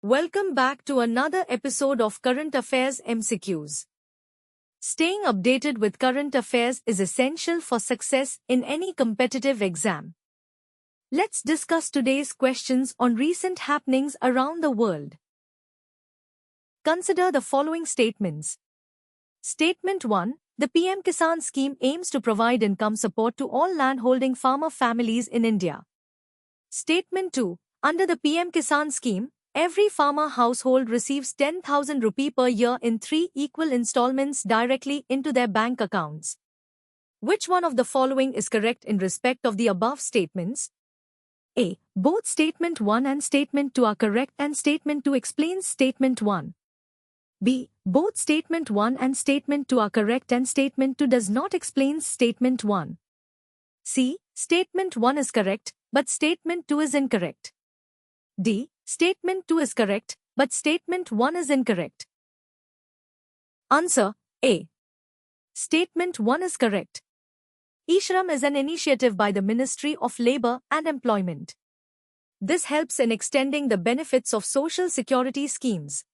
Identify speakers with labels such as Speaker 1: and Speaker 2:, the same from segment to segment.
Speaker 1: Welcome back to another episode of Current Affairs MCQs. Staying updated with current affairs is essential for success in any competitive exam. Let's discuss today's questions on recent happenings around the world. Consider the following statements. Statement 1. The PM Kisan scheme aims to provide income support to all landholding farmer families in India. Statement 2. Under the PM Kisan scheme, every farmer household receives 10,000 rupee per year in 3 equal installments directly into their bank accounts. Which one of the following is correct in respect of the above statements? A. Both Statement 1 and Statement 2 are correct and Statement 2 explains Statement 1. B. Both Statement 1 and Statement 2 are correct and Statement 2 does not explain Statement 1. C. Statement 1 is correct, but Statement 2 is incorrect. D. Statement 2 is correct, but Statement 1 is incorrect. Answer A. Statement 1 is correct. E-Shram is an initiative by the Ministry of Labour and Employment. This helps in extending the benefits of social security schemes.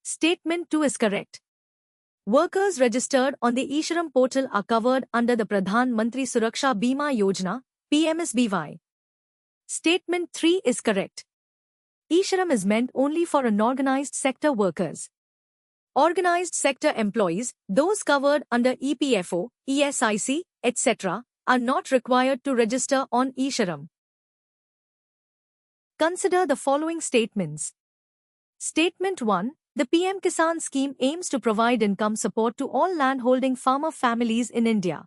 Speaker 1: Statement 2 is correct. Workers registered on the E-Shram portal are covered under the Pradhan Mantri Suraksha Bima Yojana, PMSBY. Statement 3 is correct. E-Shram is meant only for unorganized sector workers. Organized sector employees, those covered under EPFO, ESIC, etc., are not required to register on E-Shram. Consider the following statements. Statement 1. The PM Kisan scheme aims to provide income support to all landholding farmer families in India.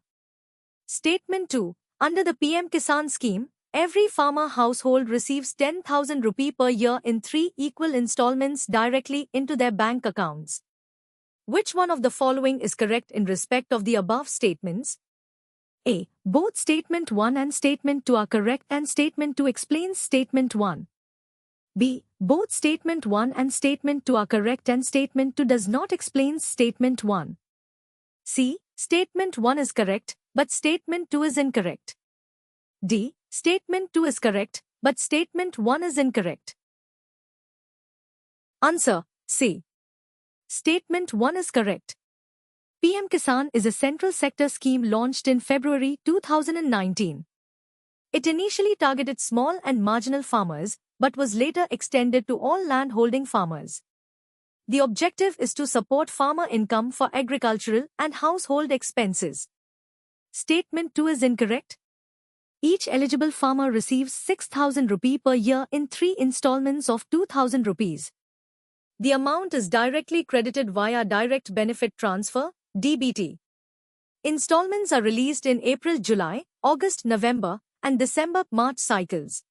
Speaker 1: Statement 2. Under the PM Kisan scheme, every farmer household receives 10,000 rupee per year in 3 equal installments directly into their bank accounts. Which one of the following is correct in respect of the above statements? A. Both Statement 1 and Statement 2 are correct and Statement 2 explains Statement 1. B. Both Statement 1 and Statement 2 are correct and Statement 2 does not explain Statement 1. C. Statement 1 is correct, but Statement 2 is incorrect. D. Statement 2 is correct, but Statement 1 is incorrect. Answer C. Statement 1 is correct. PM Kisan is a central sector scheme launched in February 2019. It initially targeted small and marginal farmers, but was later extended to all landholding farmers. The objective is to support farmer income for agricultural and household expenses. Statement 2 is incorrect. Each eligible farmer receives 6,000 rupee per year in 3 installments of 2,000 rupees. The amount is directly credited via Direct Benefit Transfer, DBT. Installments are released in April-July, August-November, and December-March cycles.